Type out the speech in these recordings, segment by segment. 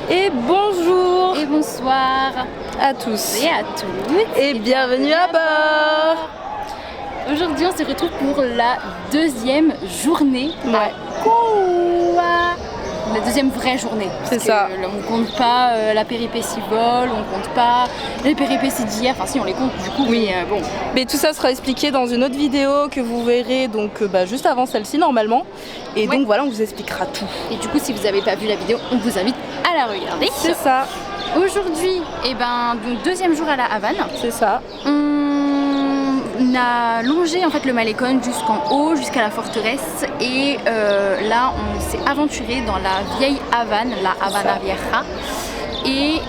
Et bonjour et bonsoir à tous et à toutes et bienvenue à bord. Aujourd'hui on se retrouve pour la deuxième journée Ouais. à Koua. La deuxième vraie journée. C'est ça. On compte pas la péripétie vol, on compte pas les péripéties d'hier, enfin si on les compte du coup, Oui. mais bon. Mais tout ça sera expliqué dans une autre vidéo que vous verrez donc juste avant celle-ci normalement. Et Ouais. donc voilà, on vous expliquera tout. Et du coup si vous n'avez pas vu la vidéo, on vous invite à la regarder. C'est ça. Aujourd'hui, donc deuxième jour à la Havane. C'est ça. On a longé en fait le Malecón jusqu'en haut, jusqu'à la forteresse, et là on s'est aventuré dans la vieille Havane, la Habana Vieja. Et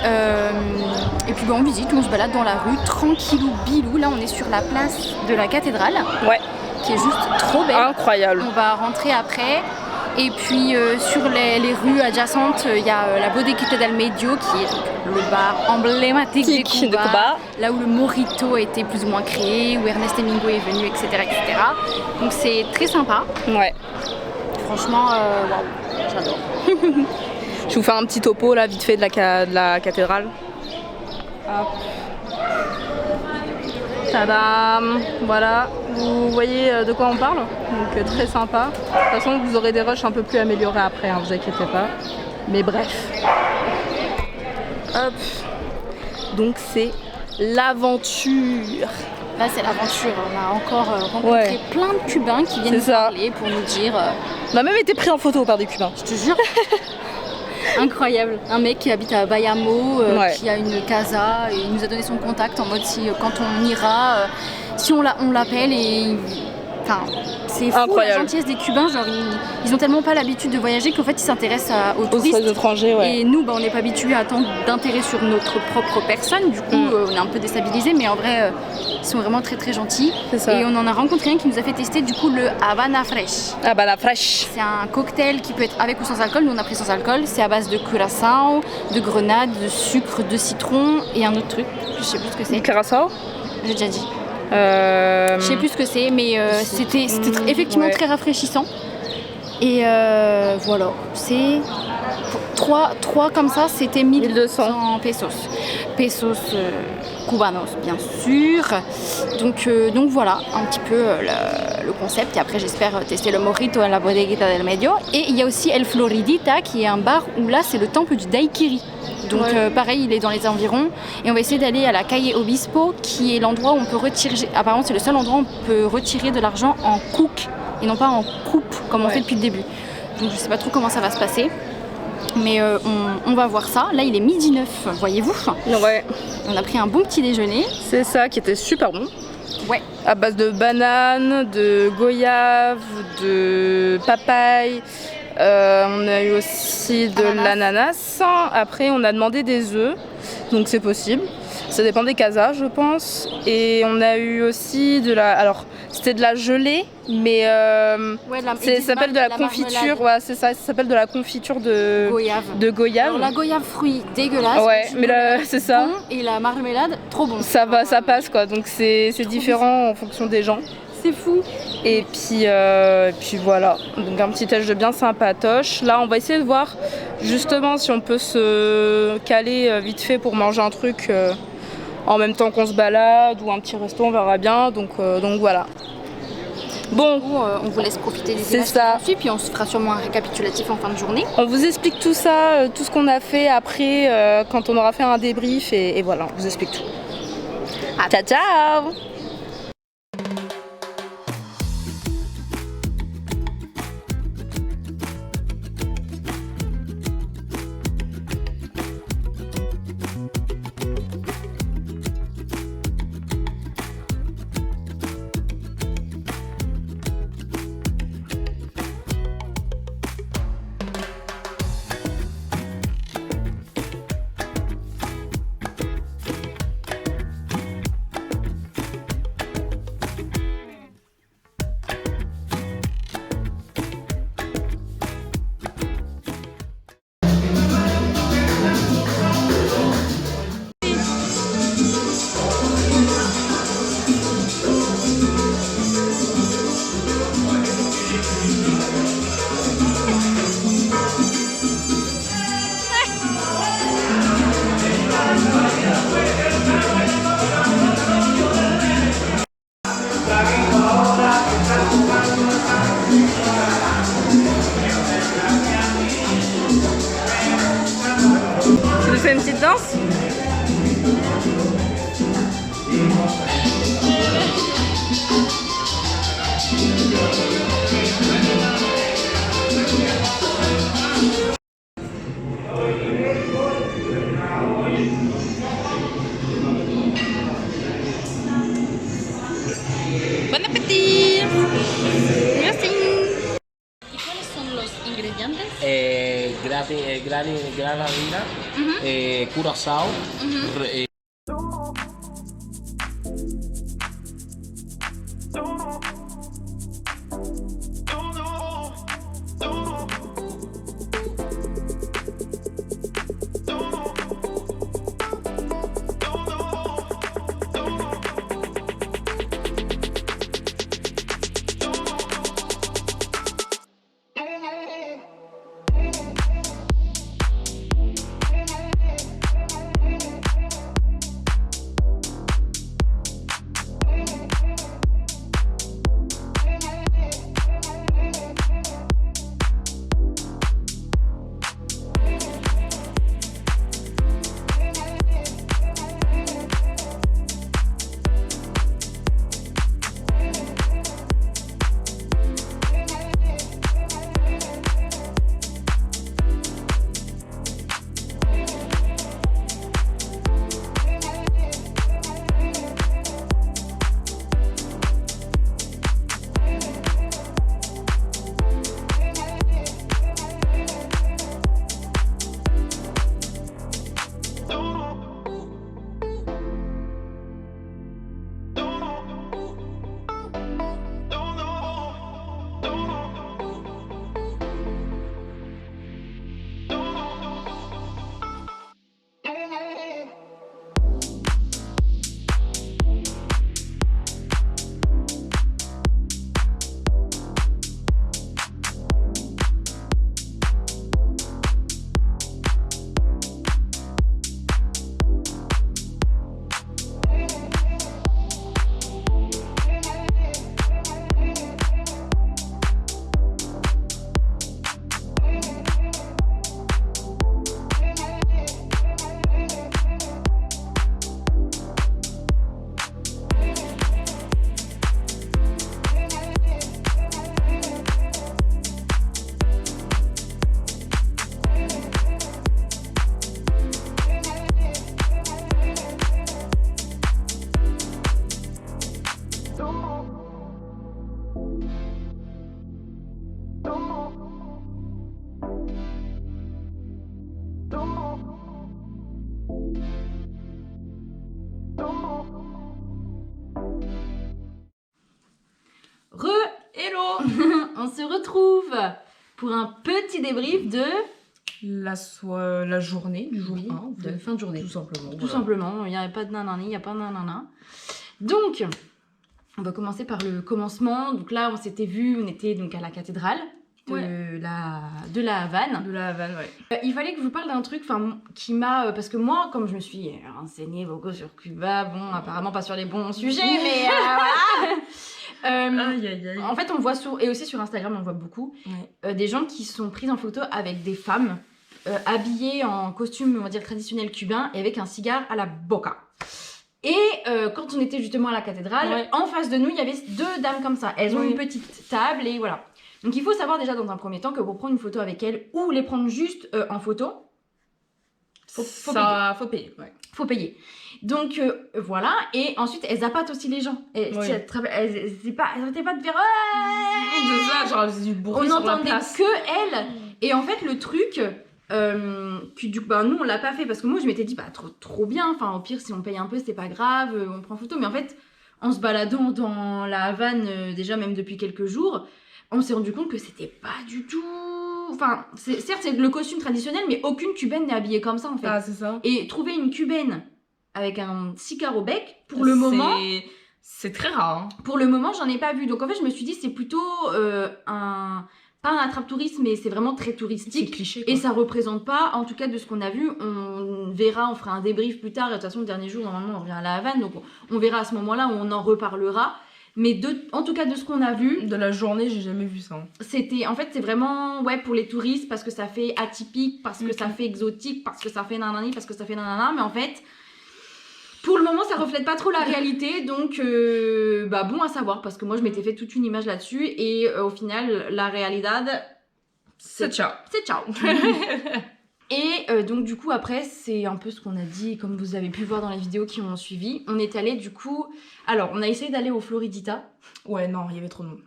puis on visite, on se balade dans la rue, tranquillou bilou. Là on est sur la place de la cathédrale, Ouais. qui est juste trop belle. Incroyable. On va rentrer après. Et puis sur les rues adjacentes, il y a la Bodeguita del Medio, qui est le bar emblématique de Cuba, là où le mojito a été plus ou moins créé, où Ernest Hemingway est venu, etc. etc. Donc c'est très sympa. Ouais. Franchement, waouh, j'adore. Je vous fais un petit topo là vite fait de la cathédrale. Hop. Tadam. Voilà, vous voyez de quoi on parle. Donc très sympa. De toute façon vous aurez des rushs un peu plus améliorés après, hein, vous inquiétez pas. Mais bref. Hop. Donc c'est l'aventure. Là c'est l'aventure, on a encore rencontré plein de Cubains qui viennent nous parler pour nous dire... On a même été pris en photo par des Cubains. Je te jure. Incroyable, un mec qui habite à Bayamo, qui a une casa, et il nous a donné son contact en mode si quand on ira, si on l'appelle et... Enfin, c'est fou. Incroyable. La gentillesse des Cubains, genre ils ont tellement pas l'habitude de voyager qu'en fait ils s'intéressent aux touristes. Aux étrangers, ouais. Et nous, on n'est pas habitués à tant d'intérêt sur notre propre personne, du coup on est un peu déstabilisés, mais en vrai ils sont vraiment très très gentils. Et on en a rencontré un qui nous a fait tester du coup le Habana Fresh. Habana Fresh. C'est un cocktail qui peut être avec ou sans alcool, nous on a pris sans alcool, c'est à base de curaçao, de grenade, de sucre, de citron et un autre truc, je sais plus ce que c'est. Curaçao ? J'ai déjà dit. Je sais plus ce que c'est, mais c'était effectivement très rafraîchissant. Et voilà, c'est 3 comme ça, c'était 1200 pesos. Pesos cubanos, bien sûr. Donc voilà, un petit peu le concept. Et après, j'espère tester le mojito à la Bodeguita del Medio. Et il y a aussi El Floridita, qui est un bar où là, c'est le temple du daiquiri. Donc pareil, il est dans les environs. Et on va essayer d'aller à la Calle Obispo, qui est l'endroit où on peut retirer... Apparemment, c'est le seul endroit où on peut retirer de l'argent en cook et non pas en coupe, comme on fait depuis le début. Donc je sais pas trop comment ça va se passer. Mais on va voir ça. Là, il est 12h09, voyez-vous. Ouais. On a pris un bon petit déjeuner. C'est ça, qui était super bon. Ouais. À base de bananes, de goyave, de papaye. On a eu aussi de l'ananas. Après, on a demandé des œufs, donc c'est possible. Ça dépend des casas, je pense. Et on a eu aussi de la... Alors, c'était de la gelée, mais ça s'appelle de la confiture. Ouais, c'est ça, ça s'appelle de la confiture de goyave. Alors, la goyave fruit dégueulasse. Ouais, mais là, c'est ça. Bon, et la marmelade, trop bon. Ça va, ça passe quoi. Donc c'est différent en fonction des gens. C'est fou. Et puis voilà, donc un petit tâche de bien sympatoche. Là on va essayer de voir justement si on peut se caler vite fait pour manger un truc en même temps qu'on se balade, ou un petit resto, on verra bien. Donc voilà. Bon, on vous laisse profiter des images qui suivent, puis on se fera sûrement un récapitulatif en fin de journée. On vous explique tout ça, tout ce qu'on a fait après, quand on aura fait un débrief, et voilà, on vous explique tout. Ciao ciao. fait une petite danse? Bon appétit! Merci! ¿Y cuáles son los ingredientes? Granadina, curazao, On se retrouve pour un petit débrief de la journée du jour 1, de fin de journée. Tout simplement. Tout simplement, il n'y a pas de nanani, il n'y a pas de nanana. Donc, on va commencer par le commencement. Donc là, on s'était vu, on était donc à la cathédrale de la Havane. De la Havane, ouais. Il fallait que je vous parle d'un truc qui m'a... parce que moi, comme je me suis renseignée beaucoup sur Cuba, bon, apparemment pas sur les bons sujets, mais voilà. En fait, on voit et aussi sur Instagram, on voit beaucoup des gens qui sont pris en photo avec des femmes habillées en costume, on va dire, traditionnel cubain et avec un cigare à la boca. Et quand on était justement à la cathédrale, en face de nous, il y avait deux dames comme ça. Elles ont une petite table et voilà. Donc il faut savoir déjà dans un premier temps que pour prendre une photo avec elles ou les prendre juste en photo, faut payer. Ouais. Faut payer. Donc voilà, et ensuite elles appâtent aussi les gens. Elles arrêtaient pas de faire C'est ça, genre c'est du bruit on sur la n'entendait place. que elles. Et en fait le truc, nous on l'a pas fait parce que moi je m'étais dit trop bien, enfin au pire si on paye un peu c'est pas grave, on prend photo. Mais en fait en se baladant dans la Havane déjà même depuis quelques jours, on s'est rendu compte que c'était pas du tout... Enfin, certes, c'est le costume traditionnel, mais aucune cubaine n'est habillée comme ça, en fait. Ah, c'est ça. Et trouver une cubaine avec un cigare au bec, pour le moment... C'est très rare. Hein. Pour le moment, j'en ai pas vu. Donc, en fait, je me suis dit, c'est plutôt pas un attrape-touriste, mais c'est vraiment très touristique. C'est cliché, quoi. Et ça représente pas, en tout cas, de ce qu'on a vu. On verra, on fera un débrief plus tard. Et de toute façon, le dernier jour, normalement, on revient à la Havane. Donc, on verra à ce moment-là où on en reparlera. Mais en tout cas, de ce qu'on a vu... De la journée, j'ai jamais vu ça. Hein. En fait, c'est vraiment pour les touristes, parce que ça fait atypique, parce que ça fait exotique, parce que ça fait nanani, parce que ça fait nanana. Mais en fait, pour le moment, ça reflète pas trop la réalité. Donc, bon à savoir, parce que moi, je m'étais fait toute une image là-dessus. Et au final, la realidad... C'est ciao. C'est ciao. Et donc du coup après c'est un peu ce qu'on a dit comme vous avez pu voir dans les vidéos qui ont suivi. On est allé du coup... Alors on a essayé d'aller au Floridita. Ouais non, il y avait trop de monde.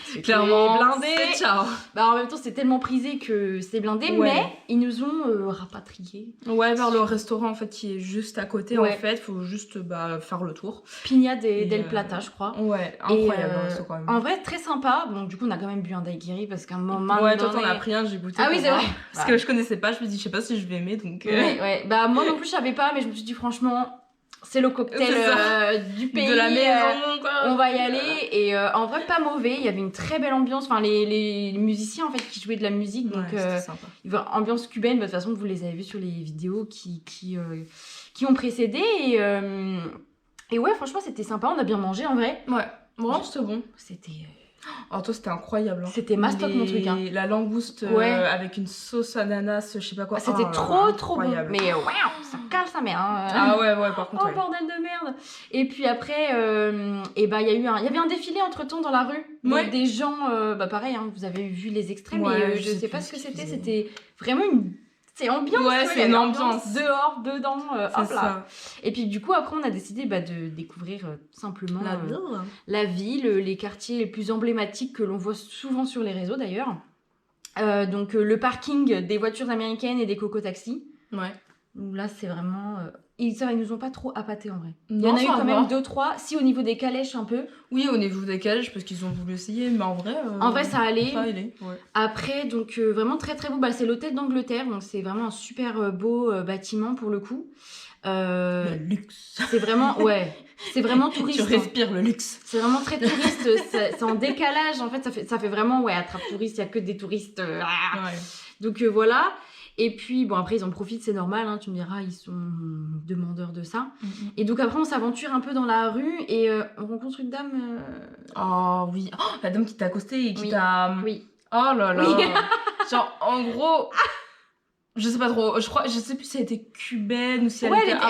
C'est clairement blindé. C'est ciao. En même temps c'est tellement prisé que c'est blindé, mais ils nous ont rapatriés. Ouais, vers le restaurant en fait qui est juste à côté en fait. Faut juste faire le tour. Piña del Plata je crois. Ouais, incroyable le quand même. En vrai très sympa. Bon du coup on a quand même bu un daiquiri parce qu'à un moment... Ouais, toi t'en as pris un, j'ai goûté. Ah oui c'est vrai. Parce que je connaissais pas, je me dis je sais pas si je vais aimer donc... Ouais. Moi non plus je savais pas, mais je me suis dit franchement... C'est le cocktail du pays. De la maison, quoi. On va y aller. Et en vrai, pas mauvais. Il y avait une très belle ambiance. Enfin, les musiciens, en fait, qui jouaient de la musique. Donc, sympa. Ambiance cubaine. De toute façon, vous les avez vus sur les vidéos qui ont précédé. Et ouais, franchement, c'était sympa. On a bien mangé, en vrai. Ouais, vraiment, c'était bon. C'était... Oh, toi, c'était incroyable. Hein. C'était mastoc, mon truc. Hein. La langouste avec une sauce ananas, je sais pas quoi. C'était trop bon. Mais ça cale sa mère. Hein. Ah ouais, par contre. Oh, bordel de merde. Et puis après, il y avait un défilé entre-temps dans la rue. Donc, des gens, pareil, hein, vous avez vu les extraits, mais je sais pas ce que c'était. C'était vraiment c'est ambiance. Ouais, c'est une ambiance. Dehors, dedans, hop là. Ça. Et puis du coup, après, on a décidé de découvrir simplement la ville, les quartiers les plus emblématiques que l'on voit souvent sur les réseaux d'ailleurs. Donc le parking des voitures américaines et des coco-taxis. Ouais. Où là, c'est vraiment... Ils nous ont pas trop appâtés en vrai. Non, il y en a eu quand même 2-3. Si au niveau des calèches un peu. Oui, au niveau des calèches parce qu'ils ont voulu essayer, mais en vrai... En vrai, ça allait. Ouais. Après, donc vraiment très très beau. C'est l'hôtel d'Angleterre, donc c'est vraiment un super beau bâtiment pour le coup. Le luxe. C'est vraiment... C'est vraiment touriste. Tu respires le luxe. C'est vraiment très touriste. C'est en décalage. En fait, ça fait vraiment... attrape touriste. Il y a que des touristes. Donc voilà. Et puis, après, ils en profitent, c'est normal, hein, tu me diras, ils sont demandeurs de ça. Et donc, après, on s'aventure un peu dans la rue et on rencontre une dame... Oh, oui. Oh, la dame qui t'a accosté et qui t'a... Oui. Oh là là. Oui. Genre, en gros... Je sais pas trop, je sais plus si elle était cubaine ou si elle était afro...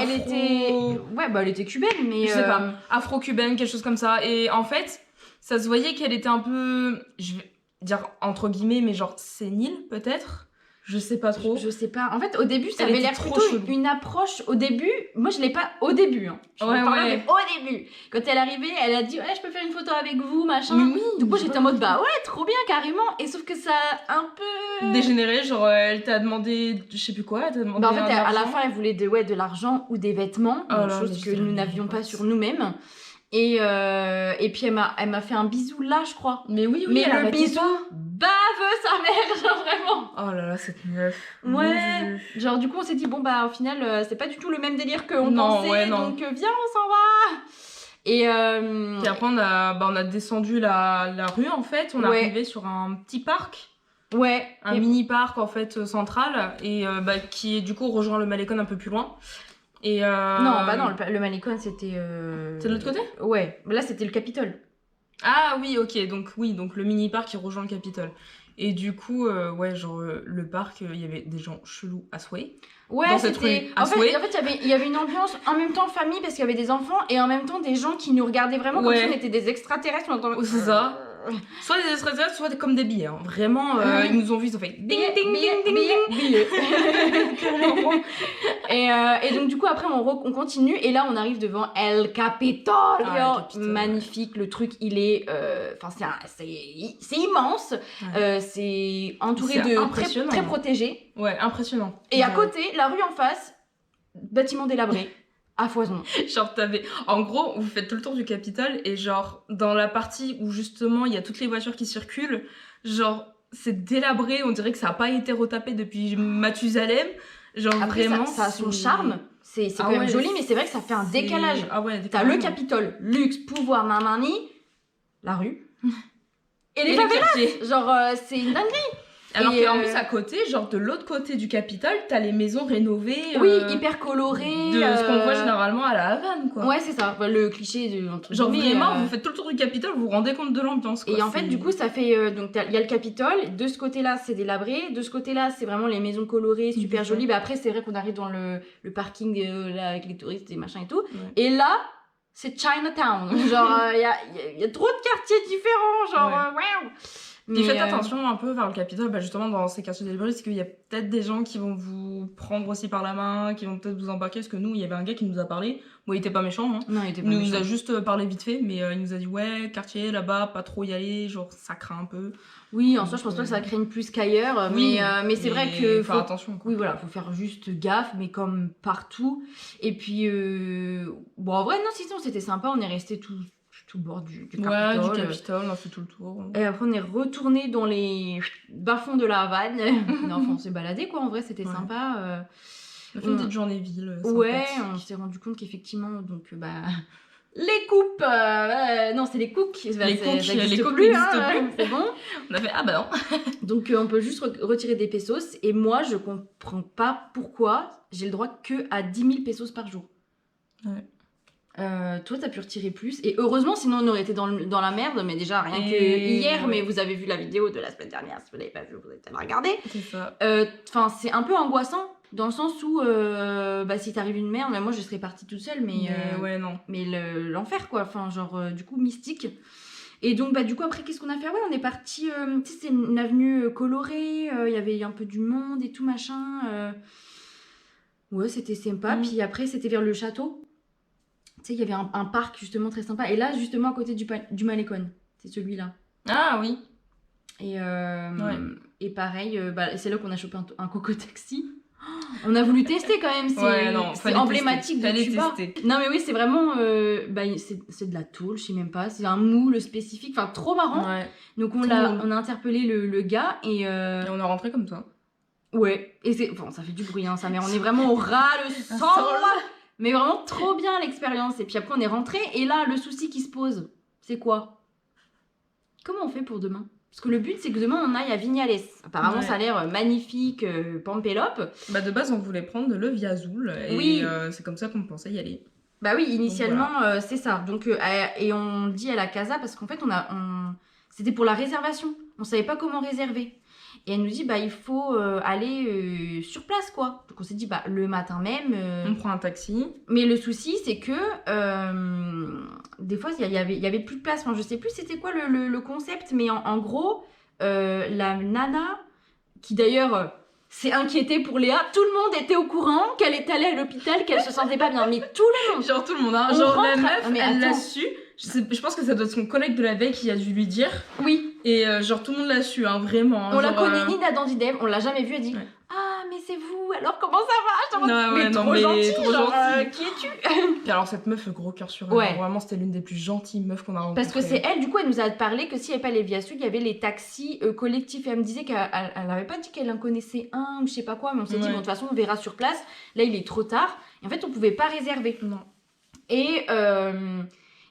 elle était cubaine, mais... Je sais pas, afro-cubaine, quelque chose comme ça. Et en fait, ça se voyait qu'elle était un peu... Je vais dire entre guillemets, mais genre sénile, peut-être. Je sais pas trop. Je sais pas. En fait, au début, ça avait l'air plutôt une approche. Au début, moi, je l'ai pas au début. Hein. Mais au début. Quand elle est arrivée, elle a dit je peux faire une photo avec vous, machin. Mais oui, du coup, j'étais en mode trop bien, carrément. Et sauf que ça a un peu dégénéré. Genre, elle t'a demandé, je sais plus quoi, elle t'a demandé. En fait, à la fin, elle voulait de l'argent ou des vêtements, chose que nous n'avions pas sur nous-mêmes. Et puis elle m'a fait un bisou là, je crois. Mais oui, mais le bisou baveux sa mère, genre vraiment. Oh là là, cette meuf. Ouais. Genre du coup on s'est dit au final c'est pas du tout le même délire qu'on pensait, donc viens on s'en va. Et après on a descendu la rue en fait, on est arrivé sur un petit parc. Ouais. Un mini parc en fait central et qui est du coup rejoint le Malecón un peu plus loin. Et non, le Malecón c'était... C'est de l'autre côté ? Ouais, là c'était le Capitole. Ah oui, ok, donc le mini-parc qui rejoint le Capitole. Et du coup, le parc, il y avait des gens chelous à souhait. Ouais, c'était... En fait, il y avait une ambiance en même temps famille parce qu'il y avait des enfants et en même temps des gens qui nous regardaient vraiment comme si on était des extraterrestres. C'est ça. Soit des extraterrestres, soit comme des billets. Hein. Vraiment, ils nous ont vus, ils ont fait ding ding ding ding ding. Et donc du coup après on continue et là on arrive devant El Capitolio. Magnifique, le truc il est... c'est immense. Ouais. C'est entouré de... très protégé. Ouais, impressionnant. Et à côté, la rue en face, bâtiment délabré. À foison. Genre en gros, vous faites tout le tour du Capitole et genre dans la partie où justement il y a toutes les voitures qui circulent, genre c'est délabré, on dirait que ça a pas été retapé depuis Mathusalem. Genre après, vraiment ça a son charme, c'est quand même joli, mais c'est vrai que ça fait un décalage. T'as le Capitole, luxe, pouvoir, nanani, la rue et les favelas. Genre c'est une dinguerie. Alors qu'en plus, à côté, genre de l'autre côté du Capitole, t'as les maisons rénovées. Oui, hyper colorées. De ce qu'on voit généralement à la Havane, quoi. Ouais, c'est ça. Le cliché de. Genre vraiment, vous faites tout le tour du Capitole, vous vous rendez compte de l'ambiance, quoi. Et en fait, du coup, ça fait. Donc, il y a le Capitole. De ce côté-là, c'est délabré. De ce côté-là, c'est vraiment les maisons colorées, super jolies. Bah, après, c'est vrai qu'on arrive dans le parking là, avec les touristes et machin et tout. Ouais. Et là, c'est Chinatown. Genre, il y a trop de quartiers différents. Genre, waouh! Et faites attention un peu vers le Capitole, justement dans ces quartiers délabrés, parce qu'il y a peut-être des gens qui vont vous prendre aussi par la main, qui vont peut-être vous embarquer, parce que nous, il y avait un gars qui nous a parlé, bon il était pas méchant, hein. Non, il était pas méchant. Il nous a juste parlé vite fait, mais il nous a dit ouais, quartier là-bas, pas trop y aller, genre ça craint un peu. Oui, en soi je pense pas que ça craigne plus qu'ailleurs, oui, mais c'est vrai que faut faire attention, quoi. Oui voilà, faut faire juste gaffe, mais comme partout. Et puis bon en vrai non, sinon c'était sympa, on est resté tout le bord du Capitole. Ouais, du Capitole, on a fait tout le tour. Et après, on est retourné dans les bas-fonds de la Havane. Non, enfin, on s'est baladé, quoi. En vrai, c'était sympa. On a fait une petite journée ville. Ouais, on s'est rendu compte qu'effectivement, donc, les coupes, non, c'est les cooks. Les cooks n'existent plus. C'est bon. On a fait, ah bah non. Donc, on peut juste retirer des pesos. Et moi, je comprends pas pourquoi j'ai le droit que à 10 000 pesos par jour. Ouais. Toi, t'as pu retirer plus. Et heureusement, sinon on aurait été dans la merde. Mais déjà, rien que hier, mais vous avez vu la vidéo de la semaine dernière. Si vous l'avez pas vu, vous allez la regarder. C'est ça. Enfin, c'est un peu angoissant. Dans le sens où, si t'arrive une merde, moi je serais partie toute seule. Mais ouais, non. Mais l'enfer, quoi. Enfin, genre, du coup, mystique. Et donc, du coup, après, qu'est-ce qu'on a fait? Ouais, on est parti. Tu sais, c'est une avenue colorée. Il y avait un peu du monde et tout, machin. Ouais, c'était sympa. Puis après, c'était vers le château. Tu sais, il y avait un parc justement très sympa. Et là, justement, à côté du Malecón. C'est celui-là. Ah oui. Et pareil, c'est là qu'on a chopé un coco taxi. On a voulu tester quand même. C'est emblématique de Cuba. Non, mais oui, c'est vraiment. C'est de la tôle, je sais même pas. C'est un moule spécifique. Enfin, trop marrant. Ouais. Donc, on a interpellé le gars et on est rentré comme ça. Ouais. Et ça fait du bruit, hein, sa mère. On est vraiment au ras le sol. Mais vraiment trop bien l'expérience. Et puis après, on est rentré. Et là, le souci qui se pose, c'est quoi? Comment on fait pour demain? Parce que le but, c'est que demain, on aille à Vignales. Apparemment, ça a l'air magnifique, Pampelop. De base, on voulait prendre le Via Azul. Et c'est comme ça qu'on pensait y aller. Bah oui, initialement, voilà. C'est ça. Donc, et on dit à la casa, parce qu'en fait, c'était pour la réservation. On savait pas comment réserver. Et elle nous dit, il faut aller sur place, quoi. Donc on s'est dit, le matin même... on prend un taxi. Mais le souci, c'est que des fois, il y avait plus de place. Enfin, je sais plus c'était quoi le concept, mais en gros, la nana, qui d'ailleurs s'est inquiétée pour Léa, tout le monde était au courant qu'elle est allée à l'hôpital, qu'elle se sentait pas bien. Mais tout le monde. Genre tout le monde, hein. Genre la meuf, elle l'a su. Je pense que ça doit être son collègue de la veille qui a dû lui dire. Oui. Et genre tout le monde l'a su, hein, vraiment. On la connaît ni d'Andidev, on l'a jamais vue, elle dit ah mais c'est vous, alors comment ça va? Mais trop gentil. Qui es-tu? Puis alors cette meuf, gros cœur sur elle, ouais. Vraiment c'était l'une des plus gentilles meufs qu'on a rencontrées. Parce que c'est elle, du coup elle nous a parlé que s'il n'y avait pas les Via Sud, il y avait les taxis collectifs. Et elle me disait qu'elle n'avait pas dit qu'elle en connaissait un ou je sais pas quoi, mais on s'est dit bon de toute façon on verra sur place. Là il est trop tard. Et en fait on pouvait pas réserver. Non.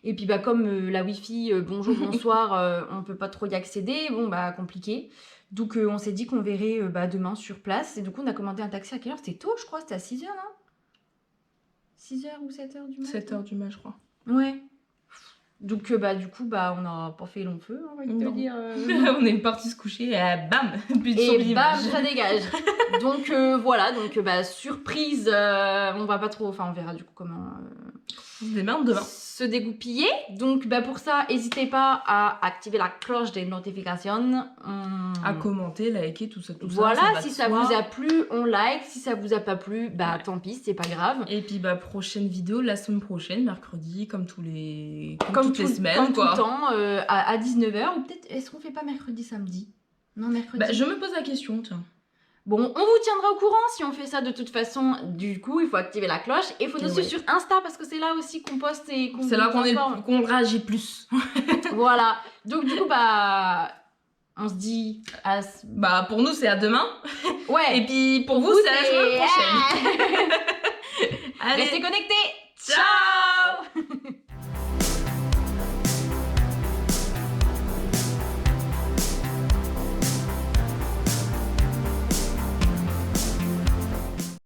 Et puis comme la Wi-Fi, bonjour, bonsoir, on peut pas trop y accéder, compliqué. Donc on s'est dit qu'on verrait demain sur place. Et du coup on a commandé un taxi à quelle heure? C'était tôt je crois, c'était à 6h non? 6h ou 7h du matin? 7h du matin je crois. Ouais. Donc du coup on n'a pas fait long feu, on va te dire. On est parti se coucher et bam, plus de et bam, ça dégage. Donc voilà, donc surprise, on va pas trop, on verra du coup comment demain. Se dégoupiller. Donc pour ça, n'hésitez pas à activer la cloche des notifications. À commenter, liker, tout ça. Voilà, si ça vous a plu, on like. Si ça vous a pas plu, tant pis, c'est pas grave. Et puis prochaine vidéo la semaine prochaine, mercredi, comme toutes les semaines. Comme quoi. tout le temps, à 19h. Ou peut-être, est-ce qu'on fait pas mercredi, samedi? Non, mercredi. Je me pose la question, tiens. Bon, on vous tiendra au courant si on fait ça de toute façon. Du coup, il faut activer la cloche et il faut nous suivre sur Insta parce que c'est là aussi qu'on poste et qu'on... C'est là qu'on réagit plus. Voilà. Donc du coup, on se dit... pour nous, c'est à demain. Ouais. Et puis pour vous, c'est à la semaine prochaine. Allez. Restez connectés.